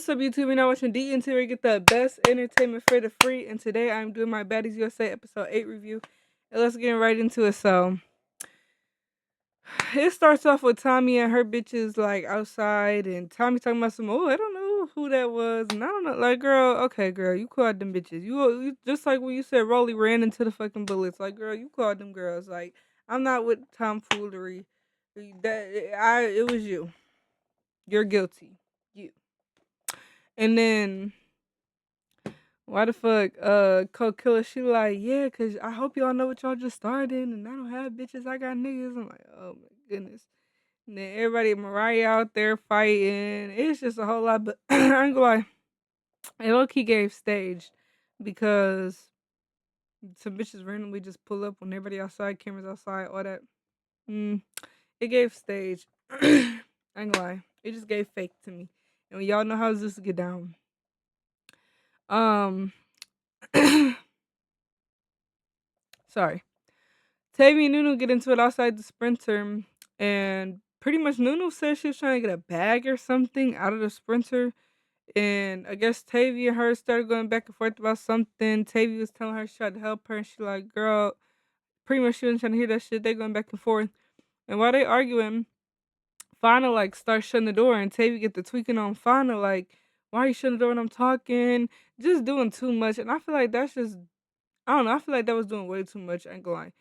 What's up, YouTube? You're now watching DNT where you get the best entertainment for the free. And today I'm doing my Baddies USA episode 8 review. And let's get right into it. So, it starts off with Tommy and her bitches like outside. And Tommy talking about some, I don't know who that was. And I don't know. Like, girl, okay, girl, you called them bitches. You just like when you said Rolly ran into the fucking bullets. Like, girl, you called them girls. Like, I'm not with tomfoolery. It was you. You're guilty. You. And then why the fuck, Coke Killer, she like, yeah, cause I hope y'all know what y'all just started, and I don't have bitches, I got niggas. I'm like, oh my goodness. And then everybody, Mariah out there fighting. It's just a whole lot, but I ain't gonna lie, it low key gave stage because some bitches randomly just pull up when everybody outside, cameras outside, all that. Mm, it gave stage. I ain't gonna lie, it just gave fake to me. And when y'all know how this get down. Um, sorry. Tavy and Nunu get into it outside the sprinter, and pretty much Nunu said she was trying to get a bag or something out of the sprinter. And I guess Tavy and her started going back and forth about something. Tavy was telling her she tried to help her, and she like, girl, pretty much she wasn't trying to hear that shit. They going back and forth. And while they arguing, Fauna like starts shutting the door, and Tavy get the tweaking on Fauna, like, why are you shutting the door when I'm talking? Just doing too much. And I feel like that's just, I don't know, I feel like that was doing way too much. I ain't gonna lie.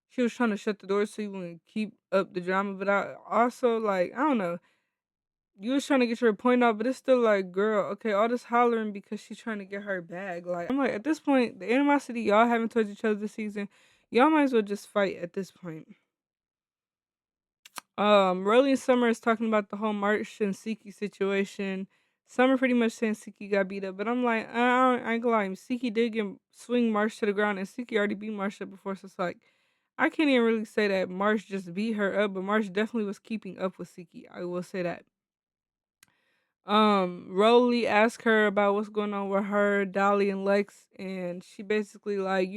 She was trying to shut the door so you wouldn't keep up the drama, but I also like, I don't know. You was trying to get your point out, but it's still like, girl, okay, all this hollering because she's trying to get her bag. Like, I'm like, at this point, the animosity y'all having towards each other this season, y'all might as well just fight at this point. Rolly and Summer is talking about the whole March and Siki situation. Summer pretty much saying Siki got beat up, but I'm like, I ain't gonna lie, Siki did get swing March to the ground, and Siki already beat March up before, so it's like, I can't even really say that March just beat her up, but March definitely was keeping up with Siki. I will say that. Rolly asked her about what's going on with her, Dolly, and Lex, and she basically like,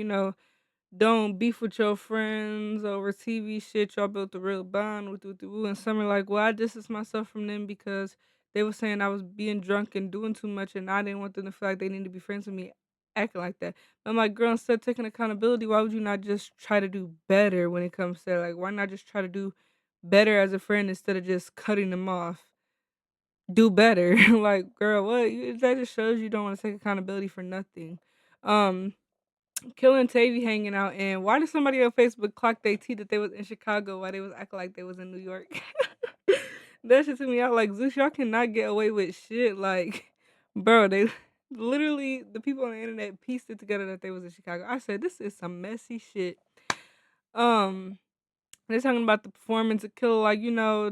don't beef with your friends over TV shit. Y'all built a real bond with the woo. And Summer like, well, I distance myself from them because they were saying I was being drunk and doing too much, and I didn't want them to feel like they need to be friends with me, acting like that. I'm like, girl, instead of taking accountability, why would you not just try to do better when it comes to that? Like, why not just try to do better as a friend instead of just cutting them off? Do better. Like, girl, what? That just shows you don't want to take accountability for nothing. Um, Killing Tavy hanging out, and why did somebody on Facebook clock they tea that they was in Chicago while they was acting like they was in New York? That shit took me out. Like, Zeus, y'all cannot get away with shit. Like, bro, they literally, the people on the internet pieced it together that they was in Chicago. I said, this is some messy shit. Um, they're talking about the performance of Killer, like,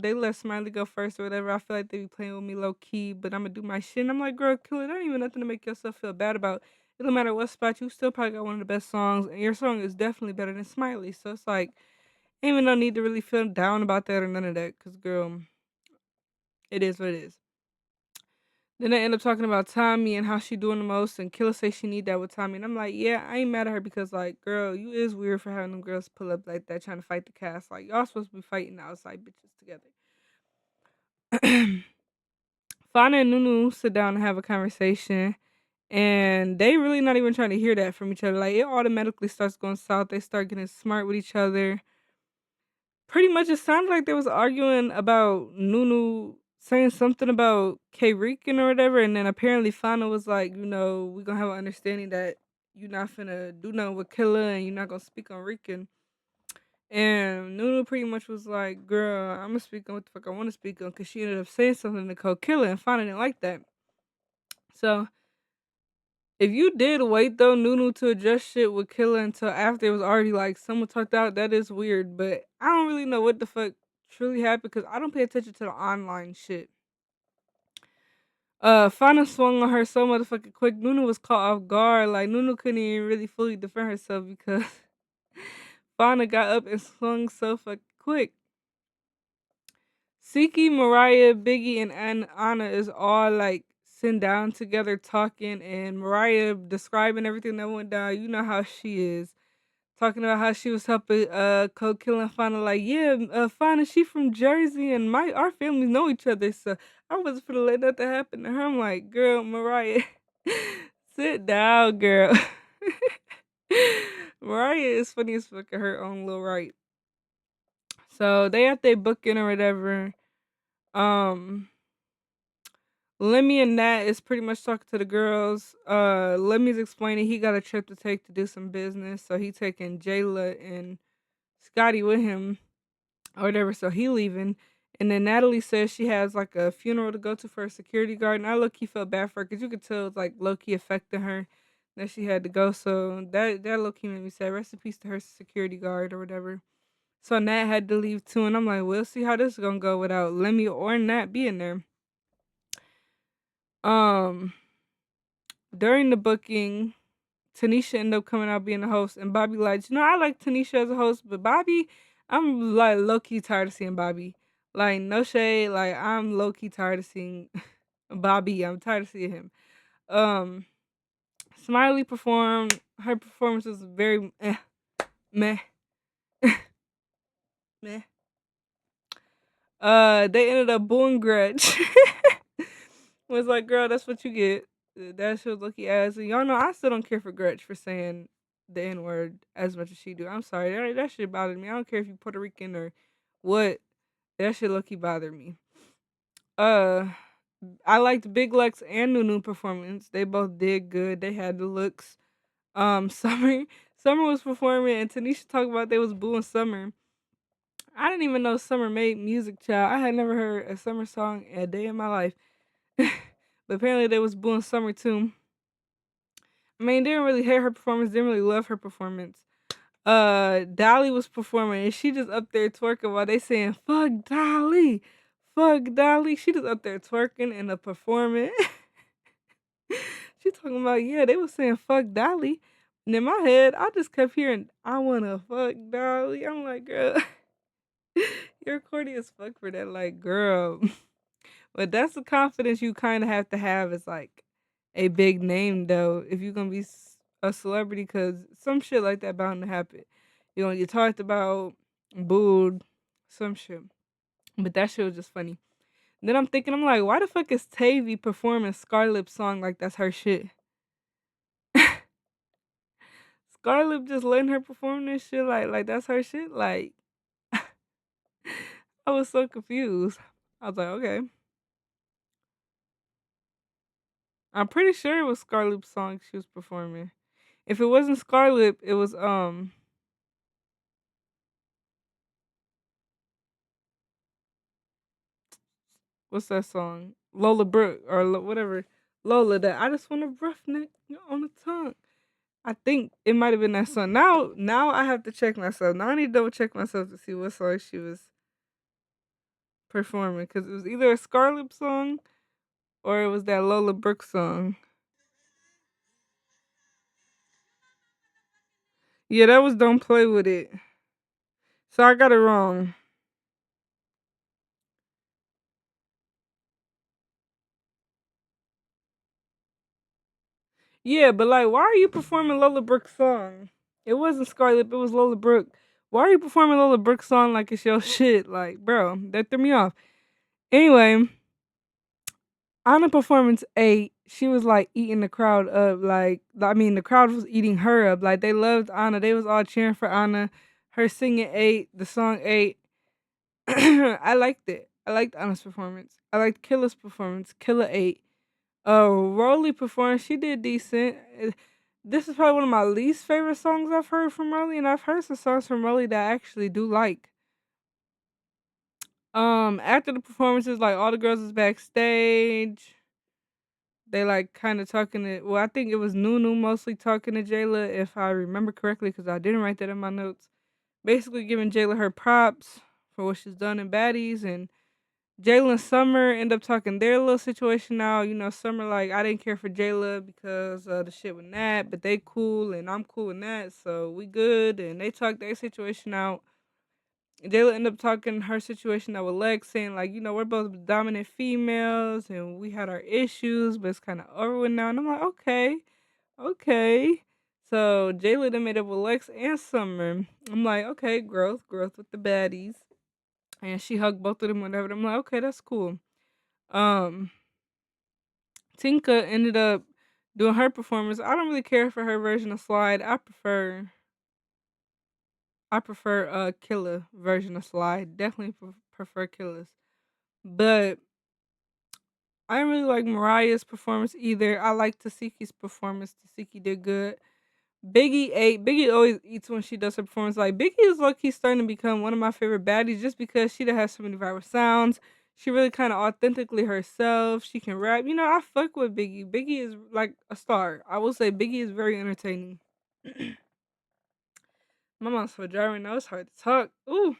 they let Smiley go first or whatever. I feel like they be playing with me low key, but I'm gonna do my shit. And I'm like, girl, Killer, that ain't even nothing to make yourself feel bad about. It don't matter what spot, you still probably got one of the best songs, and your song is definitely better than Smiley. So it's like, ain't even no need to really feel down about that or none of that, because, girl, it is what it is. Then they end up talking about Tommy and how she doing the most, and Killer say she need that with Tommy, and I'm like, yeah, I ain't mad at her because, like, girl, you is weird for having them girls pull up like that trying to fight the cast. Like, y'all supposed to be fighting outside bitches together. Fauna and Nunu sit down and have a conversation, and they really not even trying to hear that from each other. Like, it automatically starts going south. They start getting smart with each other. Pretty much, it sounded like they was arguing about Nunu saying something about K Rican or whatever, and then apparently Fauna was like, we gonna have an understanding that you're not finna do nothing with Killer and you're not gonna speak on Rican. And Nunu pretty much was like, girl, I'm gonna speak on what the fuck I wanna speak on, because she ended up saying something to Cold Killer, and Fauna didn't like that. So, if you did wait though, Nunu, to address shit with Killer until after it was already like someone talked out, that is weird. But I don't really know what the fuck truly happened because I don't pay attention to the online shit. Fauna swung on her so motherfucking quick. Nunu was caught off guard. Like, Nunu couldn't even really fully defend herself because Fauna got up and swung so fucking quick. Siki, Mariah, Biggie, and Anna is all like sitting down together talking, and Mariah describing everything that went down. You know how she is. talking about how she was helping Coke killing Fauna. Like, yeah, Fauna, she from Jersey, and my our families know each other, so I wasn't gonna let nothing happen to her. I'm like, girl, Mariah, sit down, girl. Mariah is funny as fuck at her own little right. So they at their booking or whatever. Um, Lemmy and Nat is pretty much talking to the girls. Lemmy's explaining he got a trip to take to do some business, so he taking Jayla and Scotty with him or whatever. So he leaving, and then Natalie says she has like a funeral to go to for a security guard. And I low key felt bad for her because you could tell it's like low key affecting her that she had to go. So that low key made me sad. Rest in peace to her security guard or whatever. So Nat had to leave too, and I'm like, we'll see how this is gonna go without Lemmy or Nat being there. Um, During the booking, Tanisha ended up coming out being the host, and Bobby like, I like Tanisha as a host, but Bobby, I'm like low key tired of seeing Bobby. Like no shade, like I'm low key tired of seeing Bobby. I'm tired of seeing him. Um, Smiley performed. Her performance was very meh, meh. They ended up booing Gretch. Was like, girl, that's what you get. That shit was lucky ass. And y'all know I still don't care for Gretch for saying the N word as much as she do. I'm sorry, that shit bothered me. I don't care if you Puerto Rican or what. That shit lucky bothered me. Uh, I liked Big Lex and Nunu performance. They both did good. They had the looks. Summer was performing, and Tanisha talked about they was booing Summer. I didn't even know Summer made music, child. I had never heard a Summer song a day in my life. But apparently they was booing Summer too. I mean, didn't really hate her performance, didn't really love her performance. Dolly was performing and she just up there twerking while they saying fuck Dolly. Fuck Dolly. She just up there twerking and performing. She talking about, yeah, they was saying fuck Dolly. And in my head, I just kept hearing, I wanna fuck Dolly. I'm like, girl, you're corny as fuck for that. Like, girl. But that's the confidence you kind of have to have as like a big name though. If you're gonna be a celebrity, because some shit like that bound to happen. You're gonna get talked about, booed, some shit. But that shit was just funny. Then I'm thinking, I'm like, why the fuck is Tavy performing Scarlett's song like that's her shit? Scarlett just letting her perform this shit like that's her shit. Like I was so confused. I was like, okay. I'm pretty sure it was Scarlett's song she was performing. If it wasn't Scarlett, it was what's that song? Lola Brooke or whatever. Lola, that I just want to roughneck on the tongue. I think it might have been that song. Now I have to check myself. Now I need to double check myself to see what song she was performing because it was either a Scarlett song or it was that Lola Brooke song. Yeah, that was Don't Play With It. So I got it wrong. Yeah, but like, why are you performing Lola Brooke's song? It wasn't Scarlett, it was Lola Brooke. Why are you performing Lola Brooke's song like it's your shit? Like, bro, that threw me off. Anyway, on the performance 8, she was like eating the crowd up. Like, I mean, the crowd was eating her up. Like, they loved Anna. They was all cheering for Anna. Her singing 8, the song 8. I liked it. I liked Anna's performance. I liked Killa's performance. Killa 8. Rolly performance, she did decent. This is probably one of my least favorite songs I've heard from Rolly, and I've heard some songs from Rolly that I actually do like. After the performances, like all the girls was backstage. They like kind of talking to. Well, I think it was Nunu mostly talking to Jayla, if I remember correctly, because I didn't write that in my notes. Basically, giving Jayla her props for what she's done in Baddies, and Jayla and Summer end up talking their little situation out. You know, Summer like I didn't care for Jayla because the shit with Nat, but they cool and I'm cool with Nat, so we good. And they talked their situation out. Jayla ended up talking her situation out with Lex, saying like, we're both dominant females and we had our issues, but it's kind of over with now. And I'm like, okay, okay. So Jayla done made up with Lex and Summer. I'm like, okay, growth with the baddies. And she hugged both of them, whatever. I'm like, okay, that's cool. Um, Tinka ended up doing her performance. I don't really care for her version of Slide. I prefer Killer version of Slide. Definitely prefer Killers. But I didn't really like Mariah's performance either. I like Tasiki's performance. Tasiki did good. Biggie ate. Biggie always eats when she does her performance. Like Biggie is like he's starting to become one of my favorite baddies just because she does have so many viral sounds. She really kind of authentically herself. She can rap. I fuck with Biggie. Biggie is like a star. I will say Biggie is very entertaining. My mom's so dry right now. It's hard to talk. Ooh.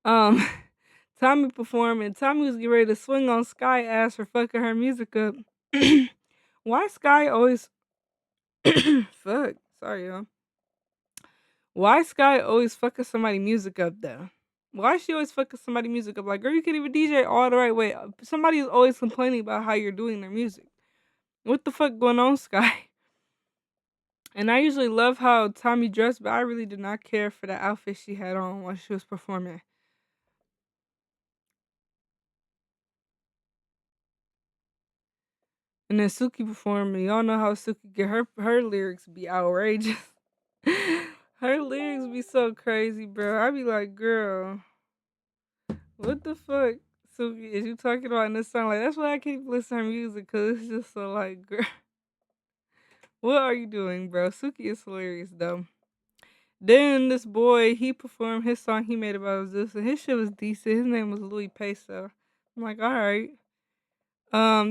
Um, Tommy performed and Tommy was getting ready to swing on Sky ass for fucking her music up. Why Sky always fuck? Sorry, y'all. Why Sky always fucking somebody music up though? Why she always fucking somebody music up? Like, girl, you can't even DJ all the right way. Somebody is always complaining about how you're doing their music. What the fuck going on, Sky? And I usually love how Tommy dressed, but I really did not care for the outfit she had on while she was performing. And then Suki performed, and y'all know how Suki get her lyrics be outrageous. Her lyrics be so crazy, bro. I be like, girl, what the fuck, Suki, is you talking about in this song? Like, that's why I keep listening to her music, because it's just so like, girl, what are you doing, bro? Suki is hilarious, though. Then this boy, he performed his song he made about Zeus, and his shit was decent. His name was Louis Peso. I'm like, all right.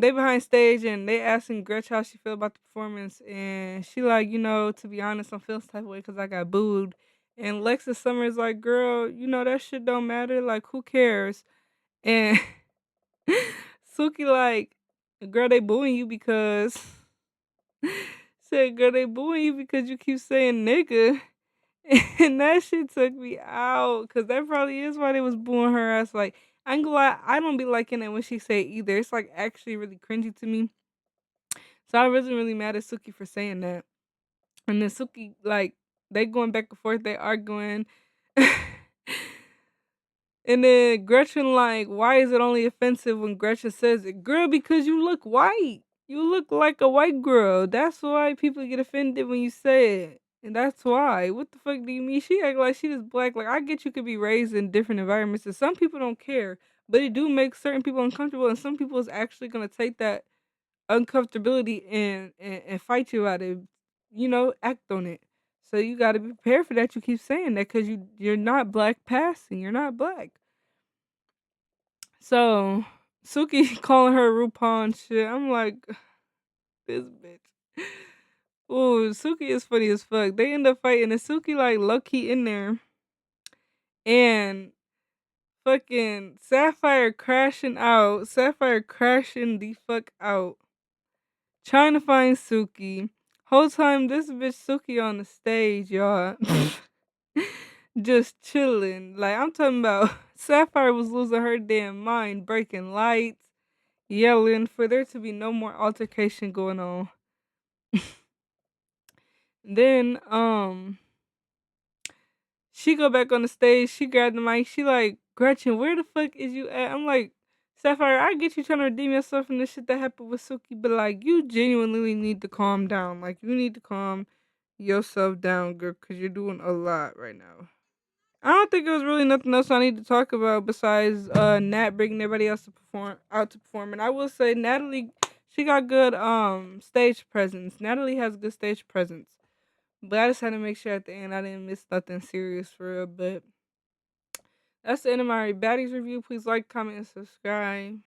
They behind stage and they asking Gretch how she feel about the performance, and she like, to be honest, I'm feeling some type of way because I got booed. And Lexus Summers like, girl, that shit don't matter. Like, who cares? And Suki like, girl, they booing you because said, girl, they booing you because you keep saying nigga. And that shit took me out because that probably is why they was booing her ass. Like, I ain't gonna lie, I don't be liking it when she say either. It's like actually really cringy to me. So I wasn't really mad at Suki for saying that. And then Suki, like, they going back and forth, they arguing. And then Gretchen like, why is it only offensive when Gretchen says it? Girl, because you look white. You look like a white girl. That's why people get offended when you say it. And that's why. What the fuck do you mean? She act like she just black. Like, I get you could be raised in different environments and some people don't care. But it do make certain people uncomfortable and some people is actually gonna take that uncomfortability and fight you out of, act on it. So you gotta be prepared for that. You keep saying that because you're not black passing. You're not black. So Suki calling her RuPaul and shit. I'm like, this bitch. Ooh, Suki is funny as fuck. They end up fighting and Suki like low key in there and fucking Sapphire crashing the fuck out. Trying to find Suki. Whole time this bitch Suki on the stage, y'all. Just chilling. Like I'm talking about Sapphire was losing her damn mind, breaking lights, yelling for there to be no more altercation going on. Then she go back on the stage, she grabbed the mic, she like, Gretchen, where the fuck is you at? I'm like, Sapphire, I get you trying to redeem yourself from the shit that happened with Suki, but like you genuinely need to calm down. Like you need to calm yourself down, girl, because you're doing a lot right now. I don't think there was really nothing else I need to talk about besides Nat bringing everybody else to perform. And I will say Natalie, she got good stage presence. Natalie has good stage presence. But I just had to make sure at the end I didn't miss nothing serious for real. But that's the end of my Baddies review. Please like, comment, and subscribe.